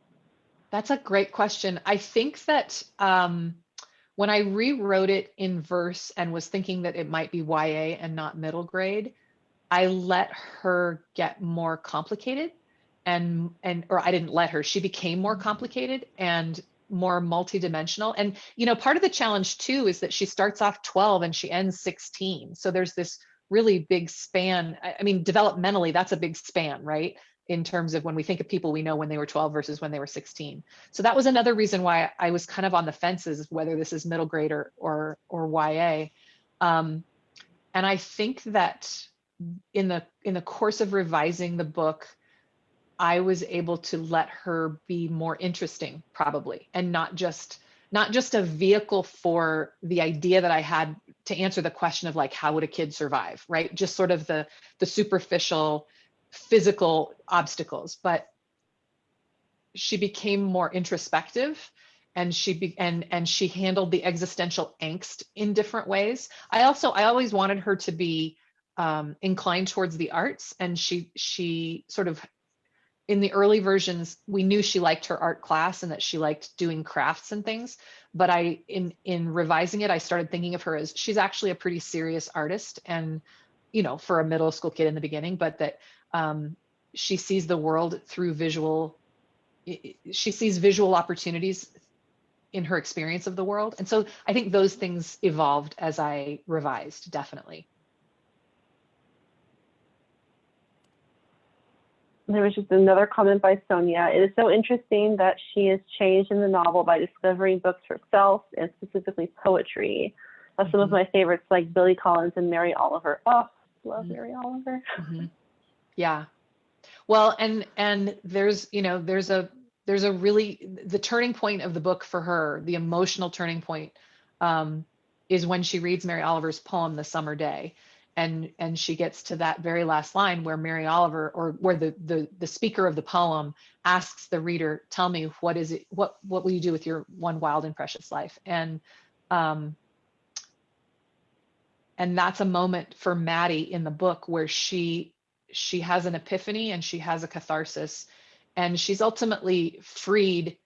Speaker 3: That's a great question. I think that when I rewrote it in verse and was thinking that it might be YA and not middle grade, I let her get more complicated or I didn't let her, she became more complicated and more multidimensional. And, you know, part of the challenge too is that she starts off 12 and she ends 16. So there's this really big span. I mean, developmentally, that's a big span, right? In terms of when we think of people we know when they were 12 versus when they were 16. So that was another reason why I was kind of on the fences whether this is middle grade or YA. And I think that in the course of revising the book, I was able to let her be more interesting, probably, and not just a vehicle for the idea that I had to answer the question of like, how would a kid survive, right? Just sort of the superficial physical obstacles, but she became more introspective, and she handled the existential angst in different ways. I always wanted her to be inclined towards the arts, and she sort of, in the early versions, we knew she liked her art class and that she liked doing crafts and things. But in revising it, I started thinking of her as she's actually a pretty serious artist, and, you know, for a middle school kid in the beginning, but that she sees the world through she sees visual opportunities in her experience of the world. And so I think those things evolved as I revised, definitely.
Speaker 1: There was just another comment by Sonia. It is so interesting that she is changed in the novel by discovering books herself, and specifically poetry. Some of my favorites, like Billy Collins and Mary Oliver. Oh, love Mary Oliver.
Speaker 3: Yeah. Well, and there's, you know, there's a really, the turning point of the book for her, the emotional turning point, is when she reads Mary Oliver's poem, The Summer Day. And she gets to that very last line where Mary Oliver, or where the speaker of the poem asks the reader, tell me, what is it, what will you do with your one wild and precious life? And that's a moment for Maddie in the book where she has an epiphany and she has a catharsis, and she's ultimately freed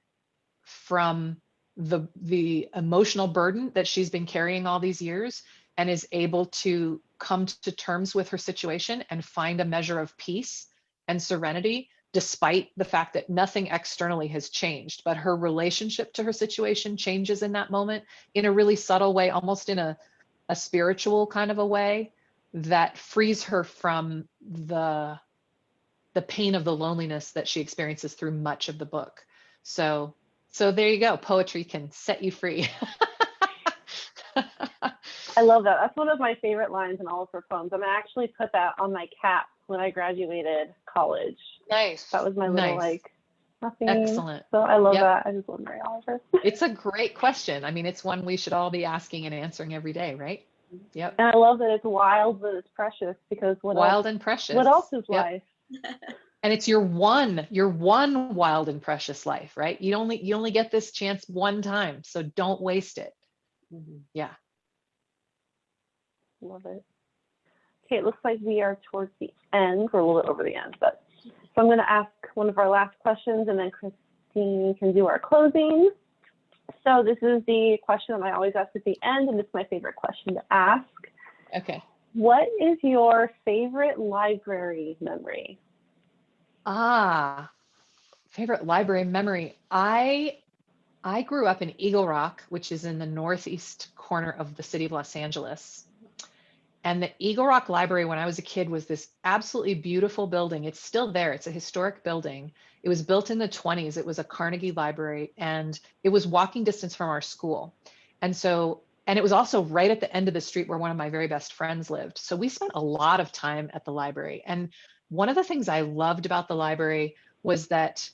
Speaker 3: from the emotional burden that she's been carrying all these years, and is able to come to terms with her situation and find a measure of peace and serenity, despite the fact that nothing externally has changed. But her relationship to her situation changes in that moment in a really subtle way, almost in a spiritual kind of a way, that frees her from the pain of the loneliness that she experiences through much of the book. So there you go. Poetry can set you free.
Speaker 1: I love that. That's one of my favorite lines in all of her poems. I'm gonna actually put that on my cap when I graduated college.
Speaker 3: Nice.
Speaker 1: That was my little like nothing.
Speaker 3: Excellent.
Speaker 1: So I love that. I just love Mary Oliver.
Speaker 3: It's a great question. I mean, it's one we should all be asking and answering every day, right? Yep.
Speaker 1: And I love that it's wild, but it's precious, because wild
Speaker 3: and precious.
Speaker 1: What else is life?
Speaker 3: And it's your one wild and precious life, right? You only get this chance one time, so don't waste it. Yeah.
Speaker 1: Love it. Okay, it looks like we are towards the end. We're a little bit over the end, but so I'm going to ask one of our last questions, and then Christine can do our closing. So this is the question that I always ask at the end, and it's my favorite question to ask.
Speaker 3: Okay.
Speaker 1: What is your favorite library memory?
Speaker 3: Favorite library memory. I grew up in Eagle Rock, which is in the northeast corner of the city of Los Angeles. And the Eagle Rock Library, when I was a kid, was this absolutely beautiful building. It's still there. It's a historic building. It was built in the 1920s. It was a Carnegie library, and it was walking distance from our school. And it was also right at the end of the street where one of my very best friends lived. So we spent a lot of time at the library. And one of the things I loved about the library was that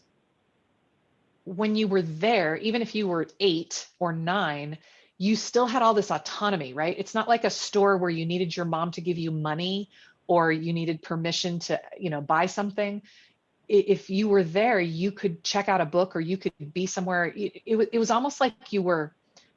Speaker 3: when you were there, even if you were 8 or 9, you still had all this autonomy, right? It's not like a store where you needed your mom to give you money or you needed permission to, buy something. If you were there, you could check out a book, or you could be somewhere. It was almost like you were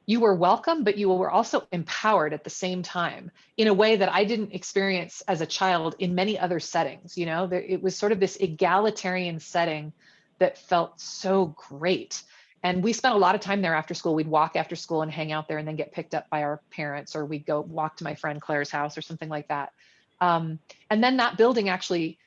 Speaker 3: welcome, but you were also empowered at the same time, in a way that I didn't experience as a child in many other settings. It was sort of this egalitarian setting that felt so great. And we spent a lot of time there after school. We'd walk after school and hang out there, and then get picked up by our parents, or we'd go walk to my friend Claire's house or something like that. And then that building actually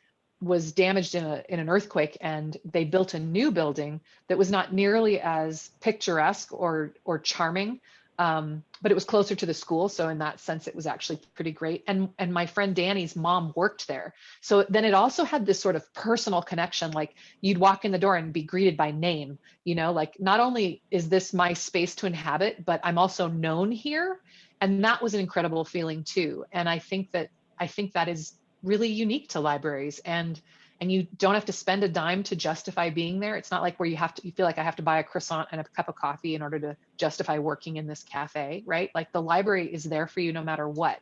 Speaker 3: was damaged in an earthquake, and they built a new building that was not nearly as picturesque or charming, but it was closer to the school. So in that sense, it was actually pretty great. And my friend Danny's mom worked there. So then it also had this sort of personal connection, like you'd walk in the door and be greeted by name, like not only is this my space to inhabit, but I'm also known here. And that was an incredible feeling too. And I think that is really unique to libraries, and you don't have to spend a dime to justify being there. It's not like where you feel like I have to buy a croissant and a cup of coffee in order to justify working in this cafe, right? Like the library is there for you no matter what,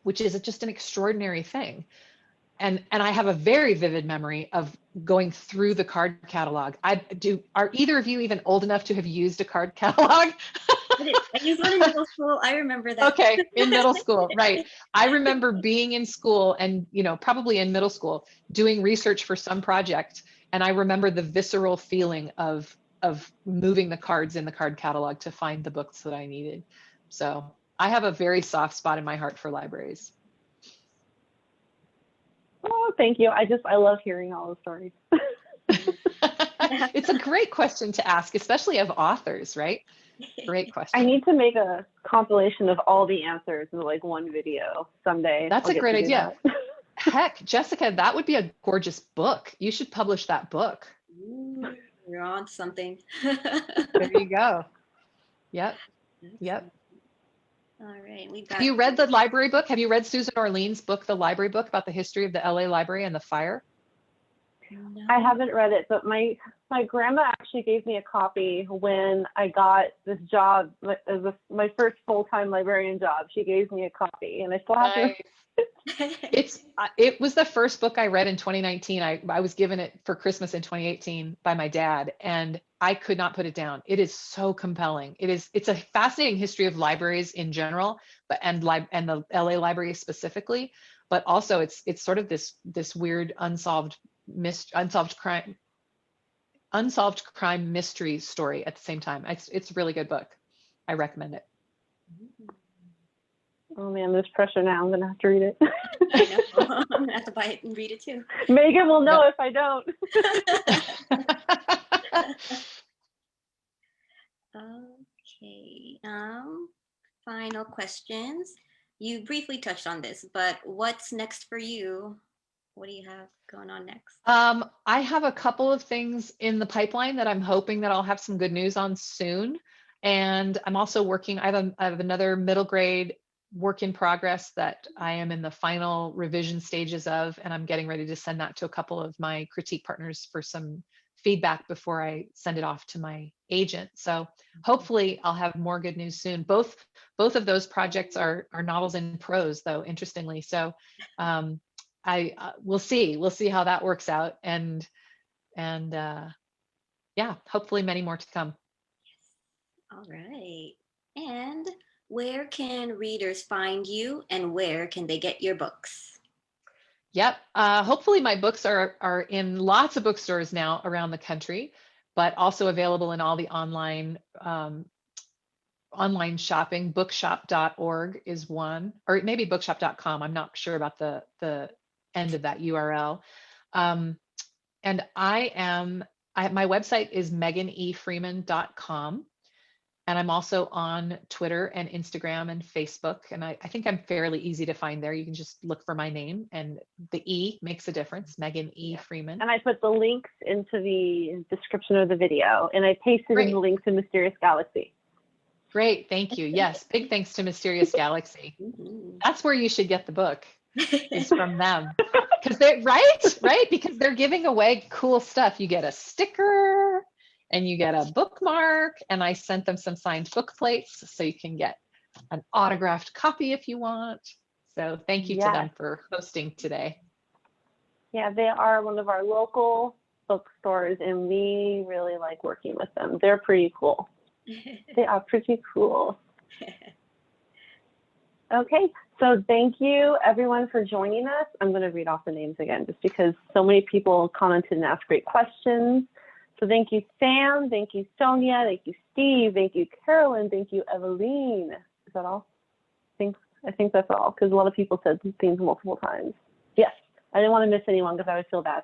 Speaker 3: which is just an extraordinary thing. And I have a very vivid memory of going through the card catalog. Are either of you even old enough to have used a card catalog?
Speaker 2: I used one in middle school. I remember that.
Speaker 3: Okay, in middle school, right. I remember being in school and, probably in middle school, doing research for some project. And I remember the visceral feeling of moving the cards in the card catalog to find the books that I needed. So I have a very soft spot in my heart for libraries.
Speaker 1: Oh, thank you. I love hearing all the stories.
Speaker 3: It's a great question to ask, especially of authors, right? Great
Speaker 1: I
Speaker 3: question.
Speaker 1: need to make a compilation of all the answers in like one video someday.
Speaker 3: That's
Speaker 1: I'll
Speaker 3: a
Speaker 1: get
Speaker 3: great
Speaker 1: to do
Speaker 3: idea.
Speaker 1: that.
Speaker 3: Heck, Jessica, that would be a gorgeous book. You should publish that book.
Speaker 2: Ooh, you're on something.
Speaker 3: There you go. Yep. Yep.
Speaker 2: All right, we
Speaker 3: Have
Speaker 2: got.
Speaker 3: you read the library book? Have you read Susan Orlean's book, The Library Book, about the history of the LA library and the fire?
Speaker 1: I
Speaker 2: No.
Speaker 1: haven't read it, but my grandma actually gave me a copy when I got this job as my first full-time librarian job. She gave me a copy, and I still have to.
Speaker 3: It was the first book I read in 2019. I was given it for Christmas in 2018 by my dad, and I could not put it down. It is so compelling. It's a fascinating history of libraries in general, but and the LA library specifically, but also it's sort of this weird unsolved crime mystery story at the same time. It's a really good book. I recommend it.
Speaker 1: Oh man, there's pressure now. I'm gonna have to read it.
Speaker 2: I know. I'm gonna have to buy it and read it too.
Speaker 1: Megan will know if I don't.
Speaker 2: Okay. Final questions. You briefly touched on this, but what's next for you? What do you have going on next?
Speaker 3: I have a couple of things in the pipeline that I'm hoping that I'll have some good news on soon. And I'm also working, I have another middle grade work in progress that I am in the final revision stages of, and I'm getting ready to send that to a couple of my critique partners for some feedback before I send it off to my agent. So hopefully I'll have more good news soon. Both of those projects are novels in prose, though, interestingly. So we'll see how that works out, and yeah, hopefully many more to come.
Speaker 2: All right. And where can readers find you, and where can they get your books?
Speaker 3: Yep. Hopefully my books are in lots of bookstores now around the country, but also available in all the online shopping. Bookshop.org is one, or maybe bookshop.com. I'm not sure about the end of that URL. And my website is meganefreeman.com. And I'm also on Twitter and Instagram and Facebook. And I think I'm fairly easy to find there. You can just look for my name, and the E makes a difference, Megan E. Freeman.
Speaker 1: And I put the links into the description of the video, and I pasted in the links in Mysterious Galaxy.
Speaker 3: Great, thank you. Yes, big thanks to Mysterious Galaxy. That's where you should get the book, is from them. Because right? Because they're giving away cool stuff. You get a sticker, and you get a bookmark, and I sent them some signed book plates so you can get an autographed copy if you want. So thank you to them for hosting today.
Speaker 1: Yeah, they are one of our local bookstores, and we really like working with them. They're pretty cool. They are pretty cool. Okay, so thank you everyone for joining us. I'm going to read off the names again just because so many people commented and asked great questions. So thank you, Sam. Thank you, Sonia. Thank you, Steve. Thank you, Carolyn. Thank you, Eveline. Is that all? I think that's all, because a lot of people said things multiple times. Yes, I didn't want to miss anyone because I would feel bad.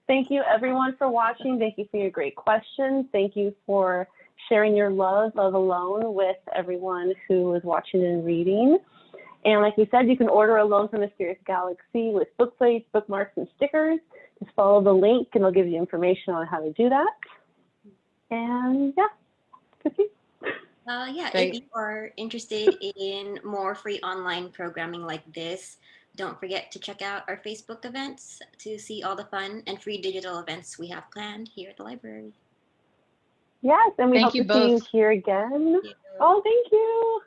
Speaker 1: Thank you, everyone, for watching. Thank you for your great questions. Thank you for sharing your love of Alone with everyone who was watching and reading. And like we said, you can order Alone from Mysterious Galaxy with book plates, bookmarks, and stickers. Just follow the link, and it'll give you information on how to do that. And yeah, good.
Speaker 2: If you are interested in more free online programming like this, don't forget to check out our Facebook events to see all the fun and free digital events we have planned here at the library.
Speaker 1: Yes, and we hope to see you here again. Oh, thank you.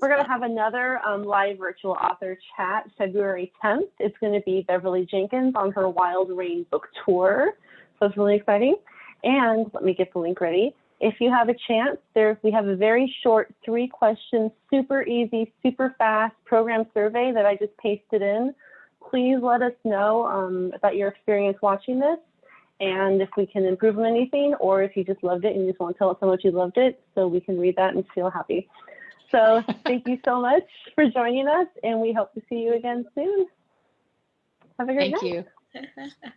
Speaker 1: We're going to have another live virtual author chat February 10th. It's going to be Beverly Jenkins on her Wild Rain book tour. So it's really exciting. And let me get the link ready. If you have a chance, we have a very short 3-question, super easy, super fast program survey that I just pasted in. Please let us know about your experience watching this, and if we can improve on anything, or if you just loved it and you just want to tell us how much you loved it so we can read that and feel happy. So thank you so much for joining us, and we hope to see you again soon. Have a great night.
Speaker 3: Thank you.